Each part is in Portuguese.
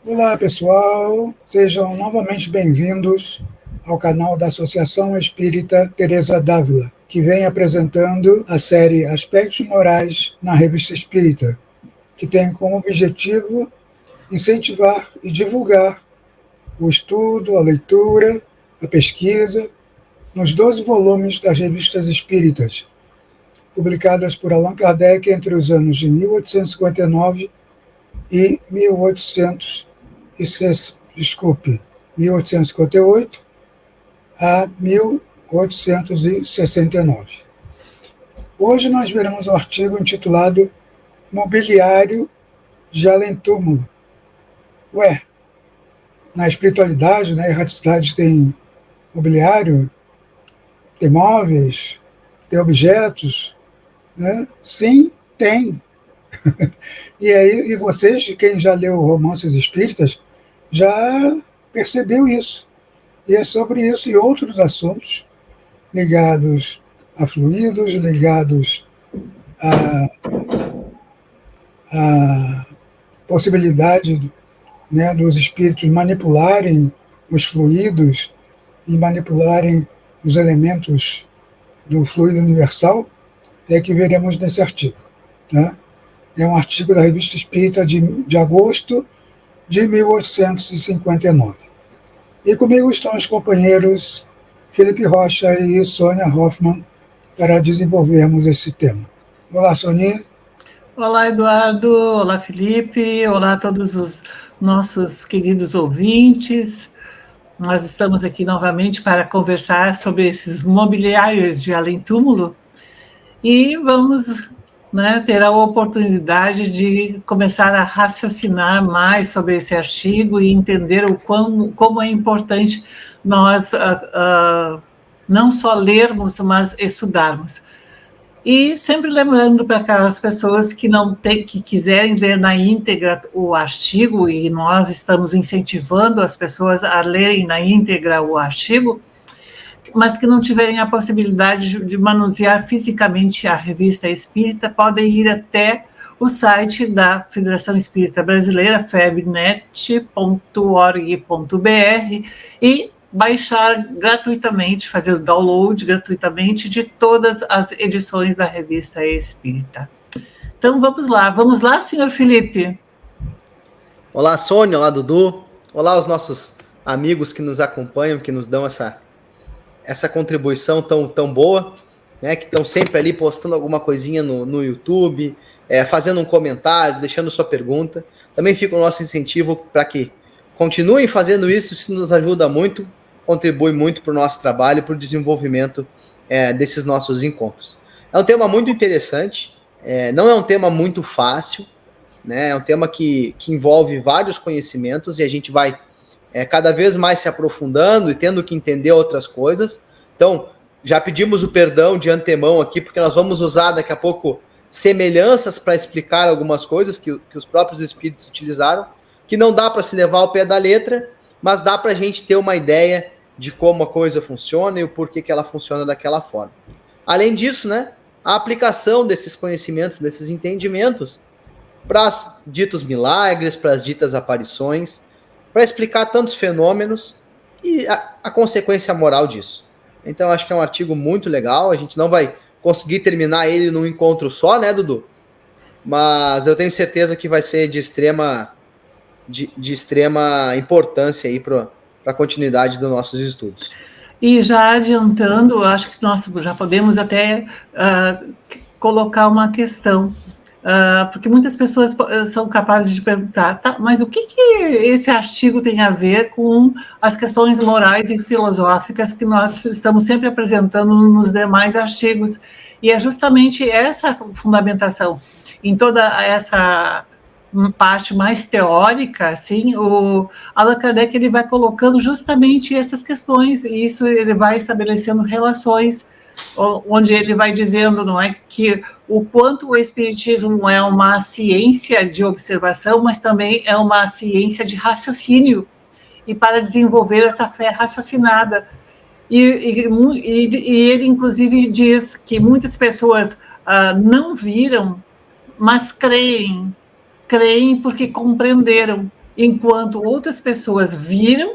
Olá, pessoal. Sejam novamente bem-vindos ao canal da Associação Espírita Teresa d'Ávila, que vem apresentando a série Aspectos Morais na Revista Espírita, que tem como objetivo incentivar e divulgar o estudo, a leitura, a pesquisa, nos 12 volumes das revistas espíritas, publicadas por Allan Kardec entre os anos de 1859 e 1858 a 1869. Hoje nós veremos o artigo intitulado Mobiliário de Além-Túmulo. Ué, na espiritualidade, na erraticidade tem mobiliário, tem móveis, tem objetos, né? Sim, tem. E vocês, quem já leu Romances Espíritas, já percebeu isso. E é sobre isso e outros assuntos ligados a fluidos, ligados à possibilidade, né, dos espíritos manipularem os fluidos e manipularem os elementos do fluido universal, é que veremos nesse artigo, né? É um artigo da Revista Espírita de agosto de 1859. E comigo estão os companheiros Felipe Rocha e Sônia Hoffmann para desenvolvermos esse tema. Olá, Sônia. Olá, Eduardo. Olá, Felipe. Olá a todos os nossos queridos ouvintes. Nós estamos aqui novamente para conversar sobre esses mobiliários de além-túmulo e vamos, né, ter a oportunidade de começar a raciocinar mais sobre esse artigo e entender como é importante nós não só lermos, mas estudarmos. E sempre lembrando para aquelas pessoas que que quiserem ler na íntegra o artigo, e nós estamos incentivando as pessoas a lerem na íntegra o artigo, mas que não tiverem a possibilidade de manusear fisicamente a Revista Espírita, podem ir até o site da Federação Espírita Brasileira, febnet.org.br, e baixar gratuitamente, fazer o download gratuitamente de todas as edições da Revista Espírita. Então, vamos lá, senhor Felipe? Olá, Sônia, olá, Dudu, olá aos nossos amigos que nos acompanham, que nos dão essa contribuição tão boa, né, que estão sempre ali postando alguma coisinha no YouTube, fazendo um comentário, deixando sua pergunta. Também fica o nosso incentivo para que continuem fazendo isso, isso nos ajuda muito, contribui muito para o nosso trabalho, para o desenvolvimento desses nossos encontros. É um tema muito interessante, não é um tema muito fácil, né, é um tema que envolve vários conhecimentos e a gente vai cada vez mais se aprofundando e tendo que entender outras coisas. Então, já pedimos o perdão de antemão aqui, porque nós vamos usar daqui a pouco semelhanças para explicar algumas coisas que os próprios espíritos utilizaram, que não dá para se levar ao pé da letra, mas dá para a gente ter uma ideia de como a coisa funciona e o porquê que ela funciona daquela forma. Além disso, né, a aplicação desses conhecimentos, desses entendimentos, para os ditos milagres, para as ditas aparições, para explicar tantos fenômenos e a consequência moral disso. Então, acho que é um artigo muito legal. A gente não vai conseguir terminar ele num encontro só, né, Dudu? Mas eu tenho certeza que vai ser de extrema importância aí para a continuidade dos nossos estudos. E já adiantando, acho que nós já podemos até colocar uma questão, porque muitas pessoas são capazes de perguntar, tá, mas o que esse artigo tem a ver com as questões morais e filosóficas que nós estamos sempre apresentando nos demais artigos? E é justamente essa fundamentação, em toda essa parte mais teórica, assim, o Allan Kardec ele vai colocando justamente essas questões, e isso ele vai estabelecendo relações, onde ele vai dizendo, não é, que o quanto o espiritismo é uma ciência de observação, mas também é uma ciência de raciocínio, e para desenvolver essa fé raciocinada. E ele, inclusive, diz que muitas pessoas não viram mas creem porque compreenderam, enquanto outras pessoas viram,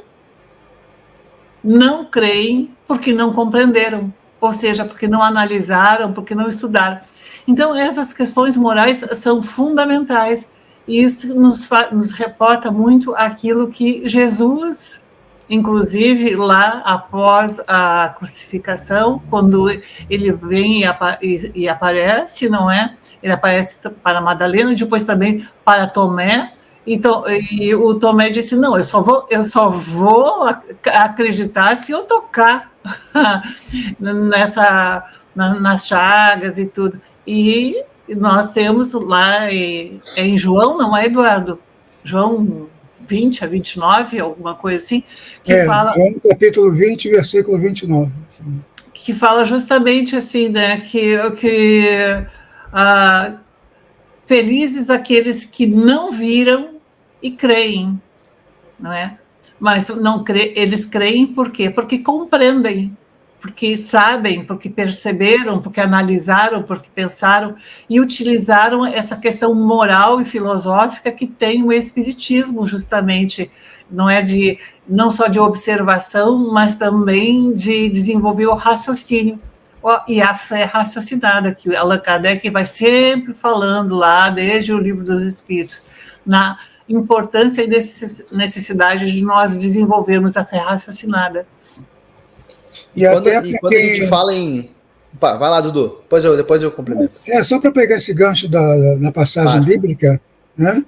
não creem porque não compreenderam, ou seja, porque não analisaram, porque não estudaram. Então, essas questões morais são fundamentais, e isso nos reporta muito aquilo que Jesus, inclusive lá após a crucificação, quando ele vem e aparece, não é? Ele aparece para Madalena, depois também para Tomé. Então, e o Tomé disse: não, eu só vou acreditar se eu tocar nas chagas e tudo. E nós temos lá em João, não é, Eduardo? João 20 a 29, alguma coisa assim, que fala... João capítulo 20, versículo 29. Que fala justamente assim, né, que felizes aqueles que não viram e creem, não é? Mas eles creem por quê? Porque compreendem, porque sabem, porque perceberam, porque analisaram, porque pensaram e utilizaram essa questão moral e filosófica que tem o Espiritismo, justamente, não só de observação, mas também de desenvolver o raciocínio e a fé raciocinada, que Allan Kardec vai sempre falando lá, desde o Livro dos Espíritos, na importância e necessidade de nós desenvolvermos a fé raciocinada. E quando a gente fala em... Vai lá, Dudu, depois eu complemento. Só para pegar esse gancho da passagem bíblica, né?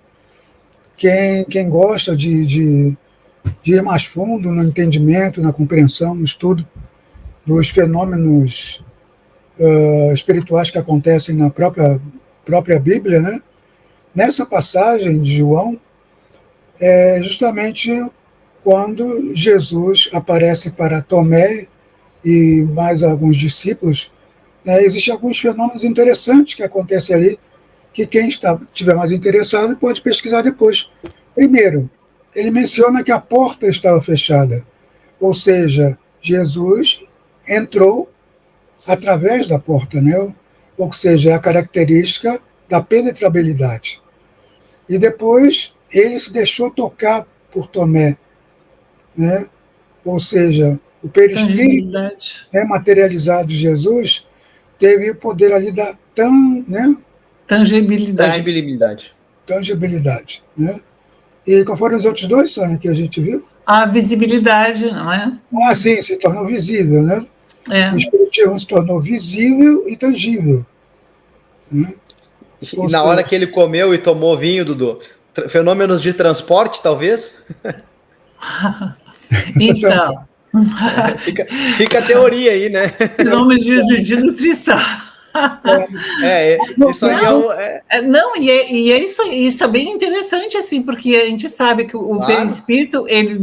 Quem gosta de ir mais fundo no entendimento, na compreensão, no estudo dos fenômenos espirituais que acontecem na própria Bíblia, né? Nessa passagem de João, é justamente quando Jesus aparece para Tomé e mais alguns discípulos, existem alguns fenômenos interessantes que acontecem ali, que quem estiver mais interessado pode pesquisar depois. Primeiro, ele menciona que a porta estava fechada, ou seja, Jesus entrou através da porta, né? Ou seja, é a característica da penetrabilidade. E depois ele se deixou tocar por Tomé, né? Ou seja, o perispírito materializado de Jesus teve o poder ali da tangibilidade. Né? E qual foram os outros dois, Sônia, que a gente viu? A visibilidade, não é? Sim, se tornou visível, né? O espiritismo se tornou visível e tangível. Né? E na hora que ele comeu e tomou vinho, Dudu, fenômenos de transporte, talvez? Então... Fica a teoria aí, né? Fenômenos de nutrição. Isso aí Não, e isso é bem interessante, assim, porque a gente sabe que o perispírito, ele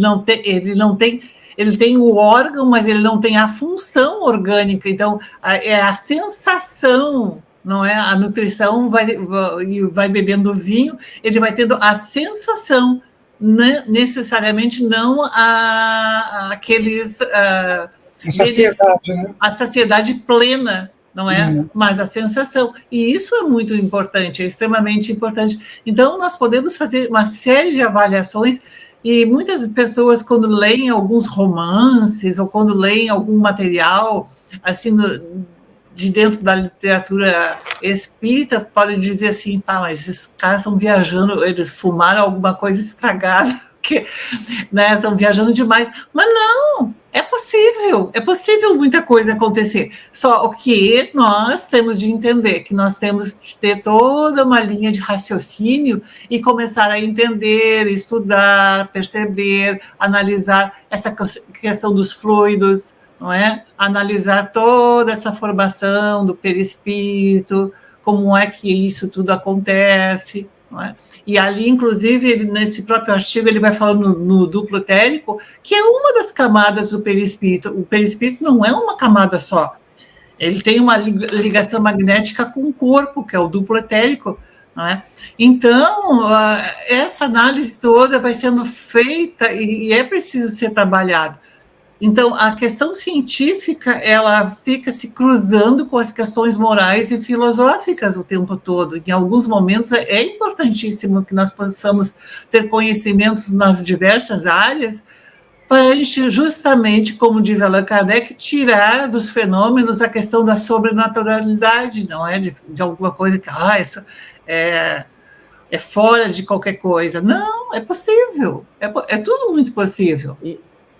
tem o órgão, mas ele não tem a função orgânica, então é a sensação, não é? A nutrição vai bebendo vinho, ele vai tendo a sensação, necessariamente não aqueles... a saciedade, né? A saciedade plena, não é? Mas a sensação. E isso é muito importante, é extremamente importante. Então, nós podemos fazer uma série de avaliações, e muitas pessoas, quando leem alguns romances, ou quando leem algum material, assim, de dentro da literatura espírita, podem dizer assim: pá, mas esses caras estão viajando, eles fumaram alguma coisa estragada, que, né, estão viajando demais. Mas não, é possível muita coisa acontecer. Só o que nós temos de entender, que nós temos de ter toda uma linha de raciocínio e começar a entender, estudar, perceber, analisar essa questão dos fluidos, não é? Analisar toda essa formação do perispírito, como é que isso tudo acontece, não é? E ali, inclusive, nesse próprio artigo, ele vai falando no duplo etérico, que é uma das camadas do perispírito. O perispírito não é uma camada só. Ele tem uma ligação magnética com o corpo, que é o duplo etérico, não é? Então, essa análise toda vai sendo feita e é preciso ser trabalhado. Então, a questão científica, ela fica se cruzando com as questões morais e filosóficas o tempo todo. Em alguns momentos, é importantíssimo que nós possamos ter conhecimentos nas diversas áreas para a gente, justamente, como diz Allan Kardec, tirar dos fenômenos a questão da sobrenaturalidade, não é de alguma coisa que, isso é fora de qualquer coisa. Não, é possível. É tudo muito possível.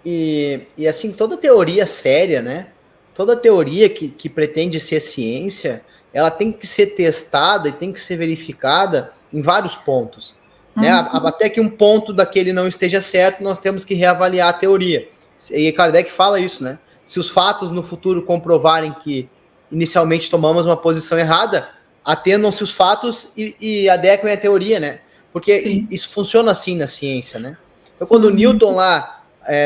E assim, toda teoria séria, né? Toda teoria que pretende ser ciência, ela tem que ser testada e tem que ser verificada em vários pontos. Né? Até que um ponto daquele não esteja certo, nós temos que reavaliar a teoria. E Kardec fala isso, né? Se os fatos no futuro comprovarem que inicialmente tomamos uma posição errada, atendam-se os fatos e adequem a teoria, né? Porque isso funciona assim na ciência, né? Então, quando o Newton lá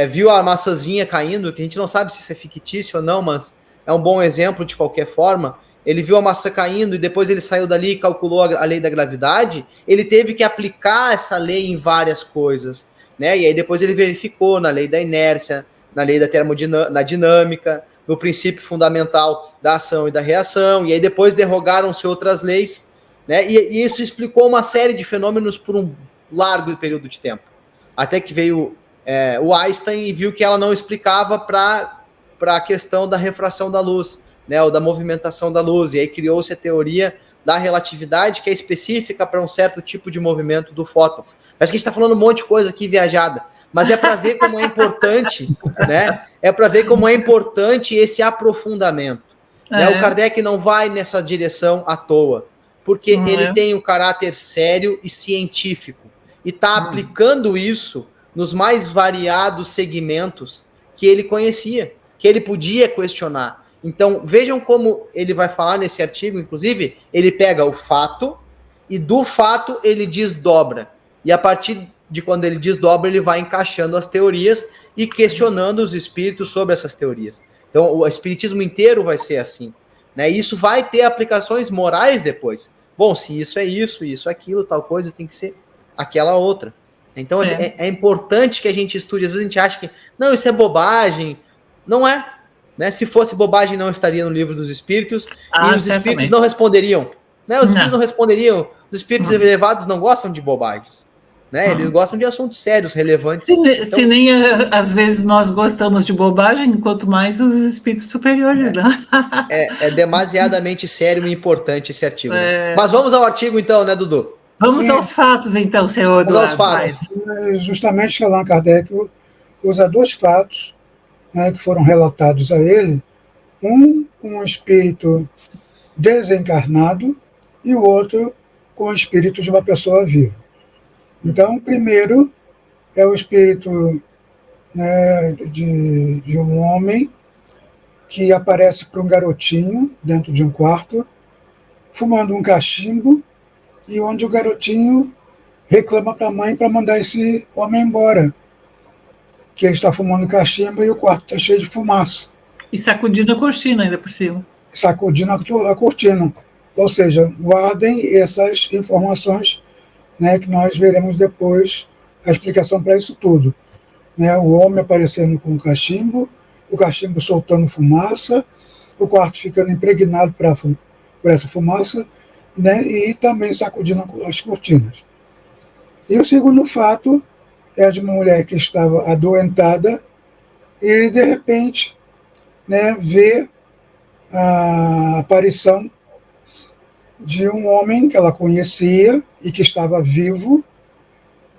viu a maçãzinha caindo, que a gente não sabe se isso é fictício ou não, mas é um bom exemplo de qualquer forma, ele viu a maçã caindo e depois ele saiu dali e calculou a lei da gravidade, ele teve que aplicar essa lei em várias coisas, né? E aí depois ele verificou na lei da inércia, na lei da dinâmica, no princípio fundamental da ação e da reação, e aí depois derrogaram-se outras leis, né? E isso explicou uma série de fenômenos por um largo período de tempo. Até que veio o Einstein e viu que ela não explicava para a questão da refração da luz, né, ou da movimentação da luz, e aí criou-se a teoria da relatividade, que é específica para um certo tipo de movimento do fóton. Parece que a gente está falando um monte de coisa aqui viajada, mas é para ver como é importante, né? É para ver como é importante esse aprofundamento. Né? O Kardec não vai nessa direção à toa, porque ele tem um caráter sério e científico, e está aplicando isso nos mais variados segmentos que ele conhecia, que ele podia questionar. Então, vejam como ele vai falar nesse artigo, inclusive, ele pega o fato e do fato ele desdobra. E a partir de quando ele desdobra, ele vai encaixando as teorias e questionando os espíritos sobre essas teorias. Então, o espiritismo inteiro vai ser assim. Né? E isso vai ter aplicações morais depois. Bom, se isso é isso, isso é aquilo, tal coisa, tem que ser aquela outra. Então, é importante que a gente estude. Às vezes a gente acha que, não, isso é bobagem. Não é. Né? Se fosse bobagem, não estaria no livro dos espíritos. E os espíritos não responderiam. Né? Os espíritos não responderiam. Os espíritos elevados não gostam de bobagens. Né? Eles gostam de assuntos sérios, relevantes. Se nem às vezes nós gostamos de bobagem, quanto mais os espíritos superiores, né? É demasiadamente sério e importante esse artigo. Né? Mas vamos ao artigo então, né, Dudu? Vamos aos fatos, então, senhor Eduardo. Vamos aos fatos. Justamente Allan Kardec usa dois fatos, né, que foram relatados a ele, um com o espírito desencarnado e o outro com o espírito de uma pessoa viva. Então, o primeiro é o espírito, né, de um homem que aparece para um garotinho dentro de um quarto, fumando um cachimbo, e onde o garotinho reclama para a mãe para mandar esse homem embora, que ele está fumando cachimbo e o quarto está cheio de fumaça. E sacudindo a cortina ainda por cima. Sacudindo a cortina. Ou seja, guardem essas informações, né, que nós veremos depois a explicação para isso tudo. Né, o homem aparecendo com o cachimbo soltando fumaça, o quarto ficando impregnado por essa fumaça, né, e também sacudindo as cortinas. E o segundo fato é de uma mulher que estava adoentada e, de repente, né, vê a aparição de um homem que ela conhecia e que estava vivo,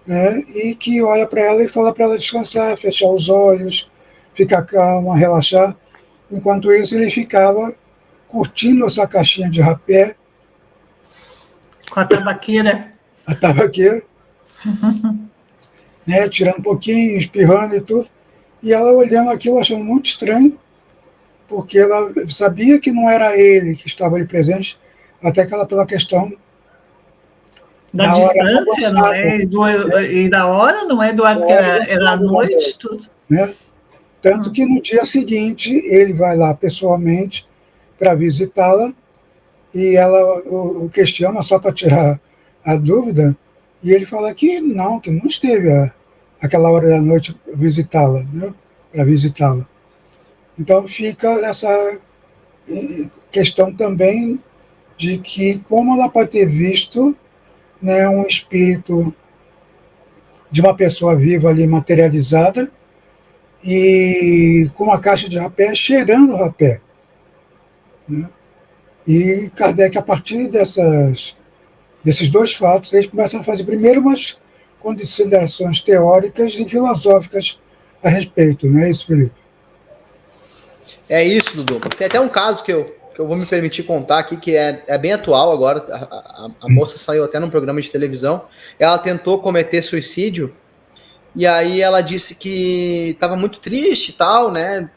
né, e que olha para ela e fala para ela descansar, fechar os olhos, ficar calma, relaxar. Enquanto isso, ele ficava curtindo essa caixinha de rapé. Com a tabaqueira. A tabaqueira. Né, tirando um pouquinho, espirrando e tudo. E ela olhando aquilo, achando muito estranho, porque ela sabia que não era ele que estava ali presente, até que ela, pela questão da distância, não é? E da hora, não é, Eduardo, que era à noite, tudo. Né? Tanto que no dia seguinte, ele vai lá pessoalmente para visitá-la, e ela o questiona só para tirar a dúvida, e ele fala que não esteve aquela hora da noite visitá-la, né, para visitá-la. Então fica essa questão também de que como ela pode ter visto, né, um espírito de uma pessoa viva ali materializada e com uma caixa de rapé cheirando o rapé, né? E Kardec, a partir desses dois fatos, eles começam a fazer primeiro umas considerações teóricas e filosóficas a respeito, não é isso, Felipe? É isso, Dudu. Tem até um caso que eu vou me permitir contar aqui, que é bem atual agora. A moça saiu até num programa de televisão. Ela tentou cometer suicídio, e aí ela disse que estava muito triste e tal, né?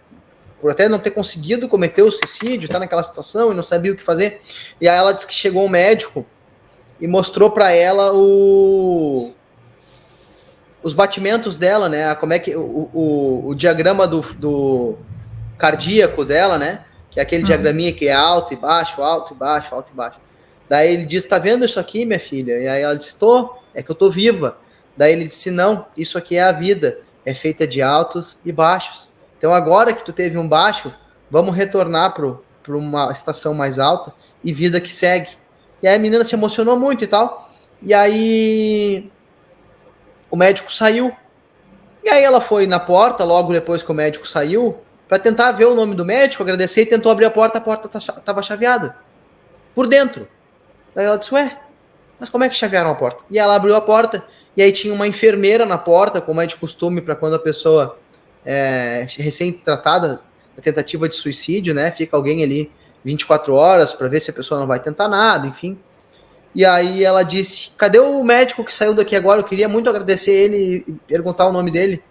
Por até não ter conseguido cometer o suicídio, tá naquela situação e não sabia o que fazer. E aí ela disse que chegou um médico e mostrou para ela os batimentos dela, né? Como é que o diagrama do cardíaco dela, né? Que é aquele diagraminha que é alto e baixo, alto e baixo, alto e baixo. Daí ele disse: tá vendo isso aqui, minha filha? E aí ela disse: tô, é que eu tô viva. Daí ele disse: não, isso aqui é a vida, é feita de altos e baixos. Então agora que tu teve um baixo, vamos retornar para uma estação mais alta e vida que segue. E aí a menina se emocionou muito e tal. E aí o médico saiu. E aí ela foi na porta, logo depois que o médico saiu, para tentar ver o nome do médico, agradecer, e tentou abrir a porta estava chaveada. Por dentro. Daí ela disse: ué, mas como é que chavearam a porta? E ela abriu a porta, e aí tinha uma enfermeira na porta, como é de costume para quando a pessoa recém-tratada da tentativa de suicídio, né? Fica alguém ali 24 horas para ver se a pessoa não vai tentar nada, enfim. E aí ela disse: cadê o médico que saiu daqui agora? Eu queria muito agradecer ele e perguntar o nome dele.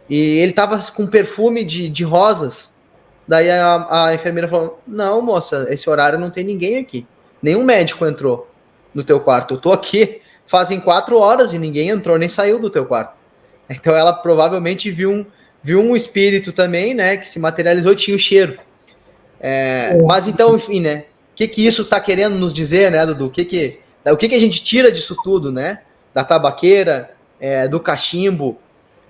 E ele tava com perfume de rosas. Daí a enfermeira falou: não, moça, esse horário não tem ninguém aqui. Nenhum médico entrou no teu quarto. Eu tô aqui fazem 4 horas e ninguém entrou nem saiu do teu quarto. Então ela provavelmente viu um espírito também, né, que se materializou e tinha o cheiro. Mas então, enfim, né, o que isso tá querendo nos dizer, né, Dudu? O que a gente tira disso tudo, né? Da tabaqueira, do cachimbo,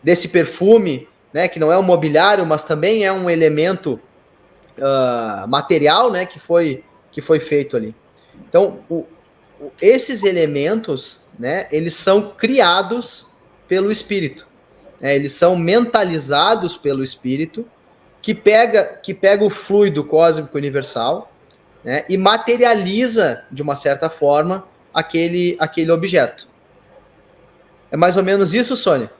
desse perfume, né, que não é um mobiliário, mas também é um elemento material, né, que foi feito ali. Então, esses elementos, né, eles são criados pelo espírito, né, eles são mentalizados pelo espírito, que pega o fluido cósmico universal, né, e materializa, de uma certa forma, aquele objeto. É mais ou menos isso, Sônia?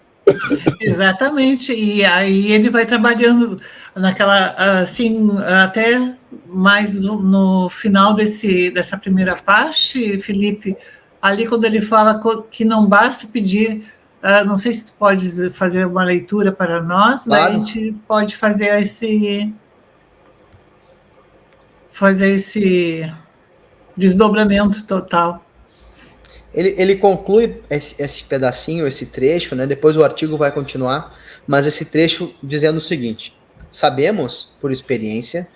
Exatamente, e aí ele vai trabalhando naquela, assim, até mais no final dessa primeira parte, Felipe, ali quando ele fala que não basta pedir, não sei se tu pode fazer uma leitura para nós, claro. Daí a gente pode fazer esse desdobramento total. Ele conclui esse pedacinho, esse trecho, né? Depois o artigo vai continuar, mas esse trecho dizendo o seguinte: sabemos, por experiência,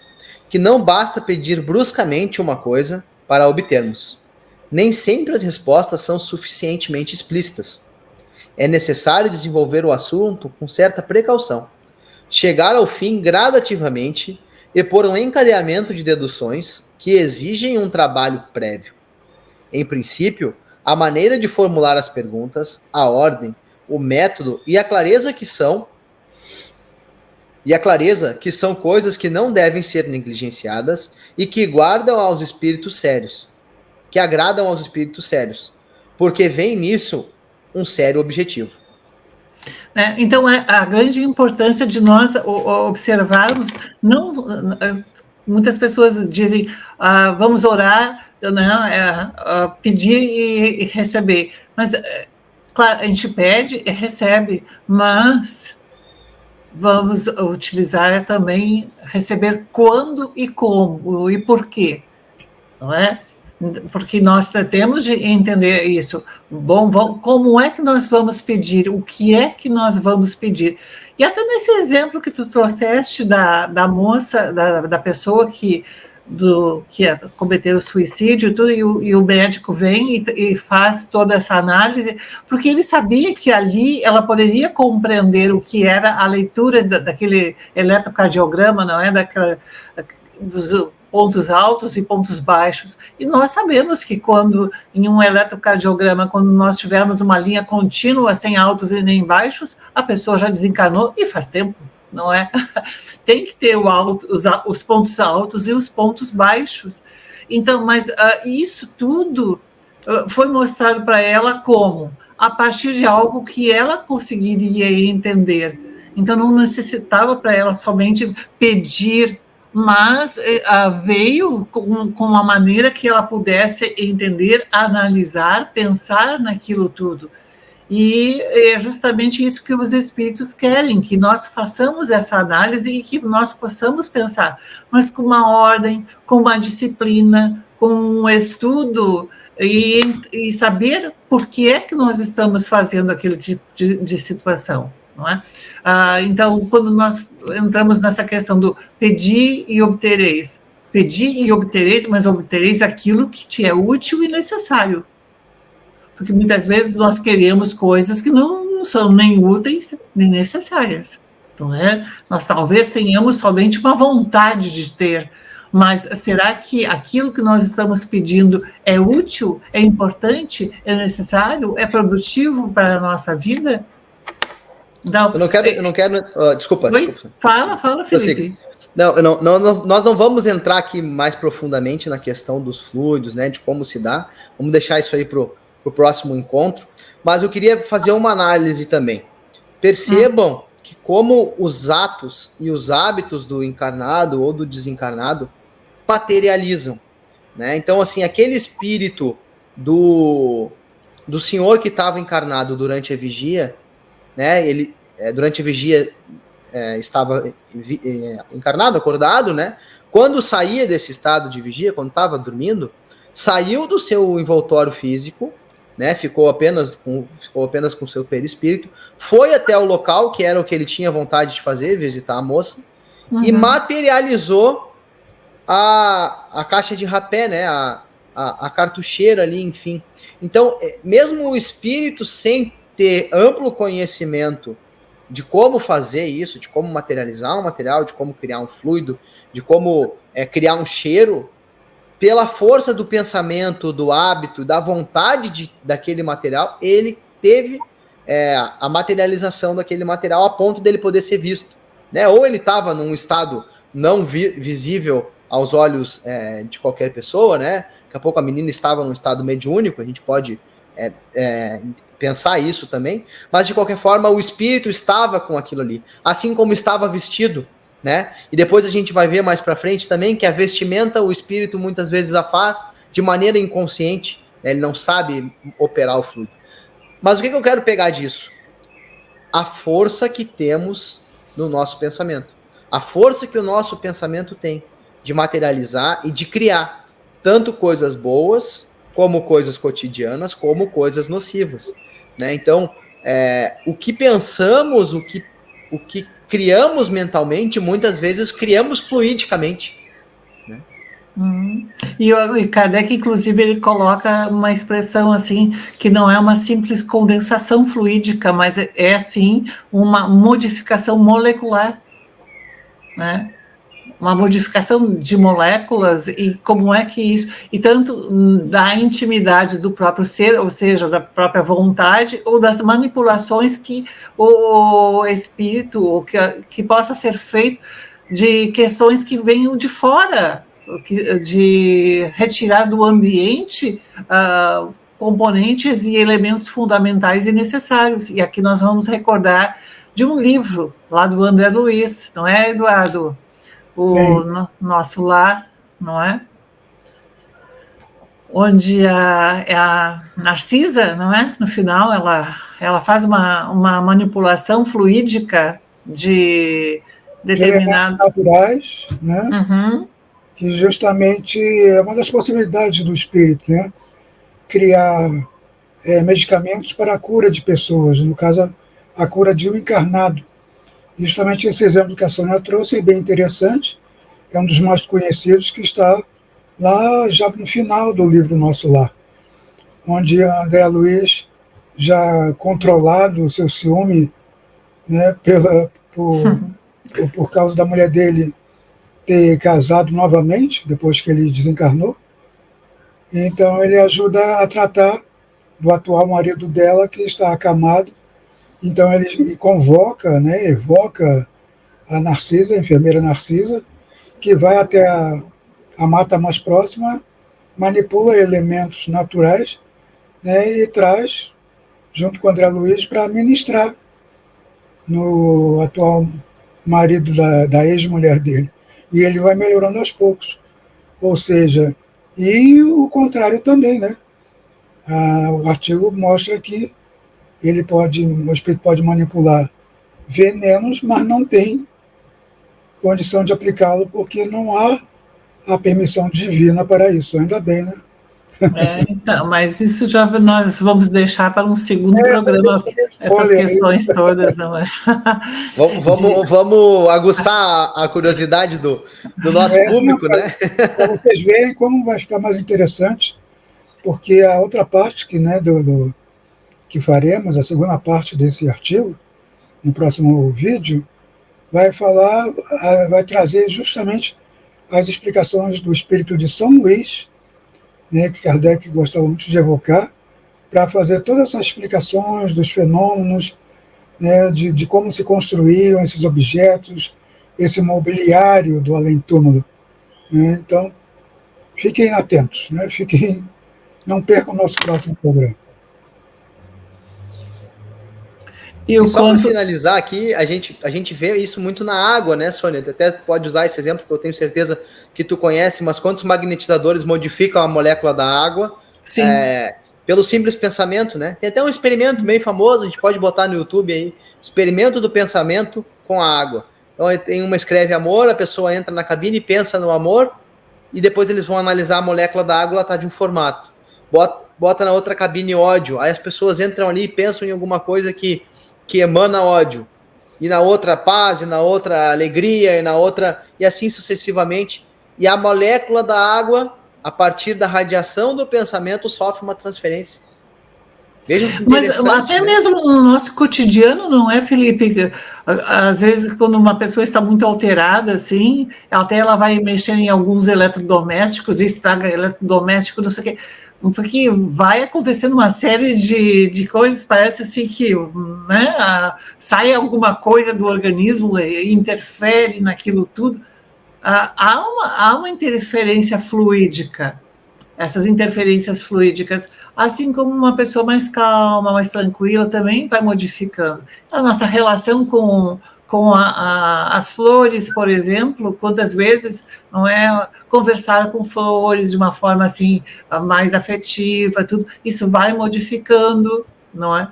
que não basta pedir bruscamente uma coisa para obtermos. Nem sempre as respostas são suficientemente explícitas. É necessário desenvolver o assunto com certa precaução, chegar ao fim gradativamente e por um encadeamento de deduções que exigem um trabalho prévio. Em princípio, a maneira de formular as perguntas, a ordem, o método e a clareza que são coisas que não devem ser negligenciadas e que agradam aos espíritos sérios, porque vem nisso um sério objetivo. Então, a grande importância de nós observarmos, muitas pessoas dizem, vamos orar, né, pedir e receber, mas, claro, a gente pede e recebe, mas vamos utilizar também receber quando e como, e por quê, não é? Porque nós temos de entender isso. Bom, como é que nós vamos pedir? O que é que nós vamos pedir? E até nesse exemplo que tu trouxeste da moça, da pessoa que que cometeram suicídio, tudo, e o médico vem e faz toda essa análise, porque ele sabia que ali ela poderia compreender o que era a leitura daquele eletrocardiograma, não é? Dos pontos altos e pontos baixos. E nós sabemos que quando, em um eletrocardiograma, quando nós tivermos uma linha contínua, sem altos e nem baixos, a pessoa já desencarnou e faz tempo, não é? Tem que ter os pontos altos e os pontos baixos. Então, mas isso tudo foi mostrado para ela como? A partir de algo que ela conseguiria entender. Então, não necessitava para ela somente pedir, mas veio com uma maneira que ela pudesse entender, analisar, pensar naquilo tudo. E é justamente isso que os espíritos querem, que nós façamos essa análise e que nós possamos pensar, mas com uma ordem, com uma disciplina, com um estudo e saber por que é que nós estamos fazendo aquele tipo de situação. Não é? Então, quando nós entramos nessa questão do pedir e obtereis, mas obtereis aquilo que te é útil e necessário. Porque muitas vezes nós queremos coisas que não são nem úteis nem necessárias. Não é? Nós talvez tenhamos somente uma vontade de ter, mas será que aquilo que nós estamos pedindo é útil, é importante, é necessário, é produtivo para a nossa vida? Não, eu não quero. Desculpa. Fala, Felipe. Nós não vamos entrar aqui mais profundamente na questão dos fluidos, né, de como se dá. Vamos deixar isso aí para o próximo encontro. Mas eu queria fazer uma análise também. Percebam que como os atos e os hábitos do encarnado ou do desencarnado materializam, né? Então, assim, aquele espírito do senhor que estava encarnado durante a vigia, né? Ele durante a vigia estava encarnado, acordado, né? Quando saía desse estado de vigia, quando estava dormindo, saiu do seu envoltório físico, né? Ficou apenas com o seu perispírito, foi até o local que era o que ele tinha vontade de fazer, visitar a moça, e materializou a caixa de rapé, né? A cartucheira ali, enfim. Então, mesmo o espírito sem ter amplo conhecimento de como fazer isso, de como materializar um material, de como criar um fluido, de como criar um cheiro, pela força do pensamento, do hábito, da vontade daquele material, ele teve a materialização daquele material a ponto dele poder ser visto, né? Ou ele estava num estado não visível aos olhos de qualquer pessoa, né? Daqui a pouco a menina estava num estado mediúnico, a gente pode pensar isso também, mas de qualquer forma o espírito estava com aquilo ali, assim como estava vestido, né? E depois a gente vai ver mais para frente também que a vestimenta o espírito muitas vezes a faz de maneira inconsciente, né? Ele não sabe operar o fluido. Mas o que eu quero pegar disso? A força que temos no nosso pensamento, a força que o nosso pensamento tem de materializar e de criar tanto coisas boas como coisas cotidianas, como coisas nocivas, né? Então, o que pensamos, o que criamos mentalmente, muitas vezes criamos fluidicamente, né? E Kardec, inclusive, ele coloca uma expressão assim, que não é uma simples condensação fluídica, mas sim, uma modificação molecular, né? Uma modificação de moléculas, e como é que isso, e tanto da intimidade do próprio ser, ou seja, da própria vontade, ou das manipulações que o espírito, ou que possa ser feito de questões que venham de fora, de retirar do ambiente componentes e elementos fundamentais e necessários. E aqui nós vamos recordar de um livro, lá do André Luiz, não é, Eduardo? Nosso lar, não é? Onde a Narcisa, não é? No final, ela faz uma manipulação fluídica de determinados naturais, né? Que justamente é uma das possibilidades do espírito, né? Criar medicamentos para a cura de pessoas, no caso, a cura de um encarnado. Justamente esse exemplo que a Sônia trouxe é bem interessante, é um dos mais conhecidos, que está lá já no final do livro Nosso Lar, onde André Luiz, já controlado o seu ciúme, né, por causa da mulher dele ter casado novamente, depois que ele desencarnou, então ele ajuda a tratar do atual marido dela, que está acamado. Então ele convoca, né, evoca a Narcisa, a enfermeira Narcisa, que vai até a mata mais próxima, manipula elementos naturais, né, e traz, junto com André Luiz, para ministrar no atual marido da ex-mulher dele. E ele vai melhorando aos poucos. Ou seja, e o contrário também, né? O artigo mostra que o espírito pode manipular venenos, mas não tem condição de aplicá-lo, porque não há a permissão divina para isso. Ainda bem, né? Então, mas isso já nós vamos deixar para um segundo programa, essas questões todas, não é? Vamos aguçar a curiosidade do nosso público, né? Para vocês verem como vai ficar mais interessante, porque a outra parte que faremos, a segunda parte desse artigo, no próximo vídeo, vai trazer justamente as explicações do espírito de São Luís, né, que Kardec gostava muito de evocar, para fazer todas essas explicações dos fenômenos, né, de como se construíam esses objetos, esse mobiliário do além-túmulo. Né? Então, fiquem atentos, né? Não percam o nosso próximo programa. E só para finalizar aqui, a gente vê isso muito na água, né, Sônia? Tu até pode usar esse exemplo, que eu tenho certeza que tu conhece, mas quantos magnetizadores modificam a molécula da água? Sim. Pelo simples pensamento, né? Tem até um experimento bem famoso, a gente pode botar no YouTube aí, experimento do pensamento com a água. Então tem uma escreve amor, a pessoa entra na cabine e pensa no amor, e depois eles vão analisar a molécula da água, ela está de um formato. Bota na outra cabine ódio, aí as pessoas entram ali e pensam em alguma coisa que emana ódio, e na outra paz, e na outra alegria, e na outra, e assim sucessivamente, e a molécula da água, a partir da radiação do pensamento, sofre uma transferência. Vejam que interessante. Mas até, né, mesmo no nosso cotidiano, não é, Felipe? Às vezes, quando uma pessoa está muito alterada, assim, até ela vai mexer em alguns eletrodomésticos, e estraga eletrodoméstico, não sei o quê, porque vai acontecendo uma série de coisas, parece assim que, né, sai alguma coisa do organismo e interfere naquilo tudo. Há uma interferência fluídica, essas interferências fluídicas, assim como uma pessoa mais calma, mais tranquila, também vai modificando. A nossa relação com as flores, por exemplo, quantas vezes não é conversar com flores de uma forma assim mais afetiva, tudo isso vai modificando, não é?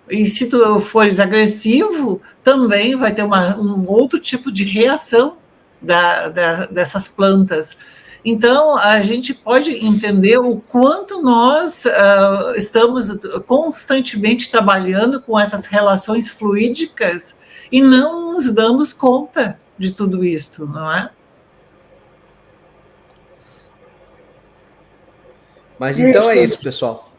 E se tu fores agressivo, também vai ter um outro tipo de reação dessas plantas. Então, a gente pode entender o quanto nós estamos constantemente trabalhando com essas relações fluídicas e não nos damos conta de tudo isso, não é? Mas então é isso, pessoal.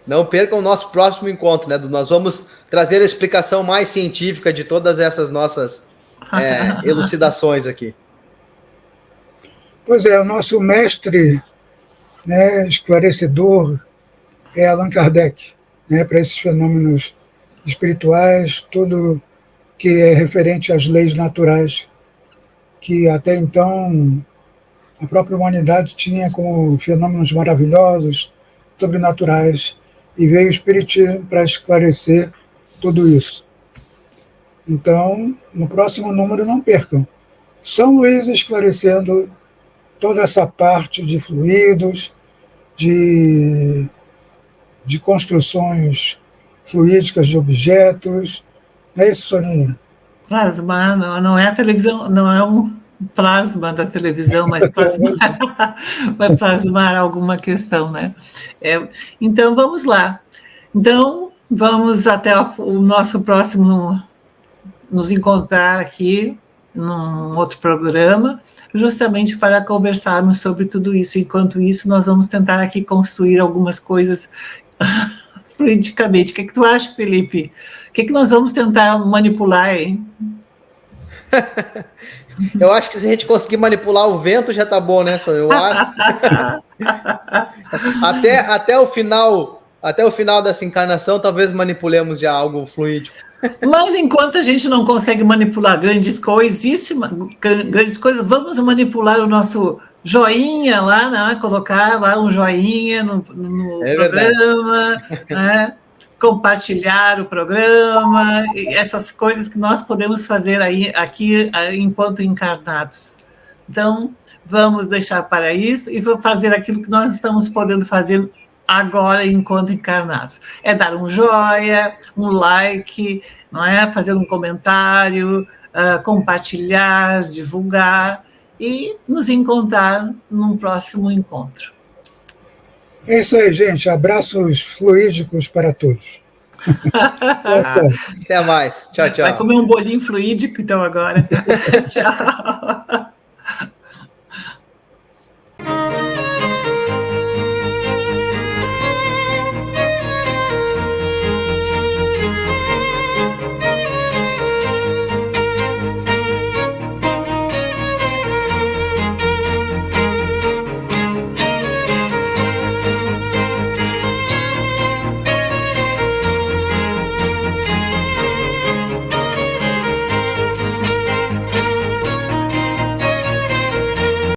Não percam o nosso próximo encontro, né? Nós vamos trazer a explicação mais científica de todas essas nossas elucidações aqui. Pois é, o nosso mestre, né, esclarecedor é Allan Kardec, né, para esses fenômenos espirituais, tudo que é referente às leis naturais, que até então a própria humanidade tinha como fenômenos maravilhosos, sobrenaturais, e veio o Espiritismo para esclarecer tudo isso. Então, no próximo número, não percam. São Luís esclarecendo toda essa parte de fluidos, de construções fluídicas de objetos. Não é isso, Soninha? Plasmar, não é a televisão, não é um plasma da televisão, mas vai plasmar alguma questão, né? Então, vamos lá. Então, vamos até o nosso próximo, nos encontrar aqui num outro programa, justamente para conversarmos sobre tudo isso. Enquanto isso, nós vamos tentar aqui construir algumas coisas fluidicamente. O que tu acha, Felipe? O que nós vamos tentar manipular, hein? Eu acho que se a gente conseguir manipular o vento já tá bom, né, Sônia? Eu acho. até o final dessa encarnação, talvez manipulemos já algo fluídico. Mas enquanto a gente não consegue manipular grandes coisas, vamos manipular o nosso joinha lá, né? Colocar lá um joinha no programa, né? Compartilhar o programa, essas coisas que nós podemos fazer aqui enquanto encarnados. Então, vamos deixar para isso e vamos fazer aquilo que nós estamos podendo fazer agora enquanto encarnados. É dar um joia, um like, não é? Fazer um comentário, compartilhar, divulgar e nos encontrar num próximo encontro. É isso aí, gente. Abraços fluídicos para todos. Até mais. Tchau, tchau. Vai comer um bolinho fluídico, então, agora. Tchau.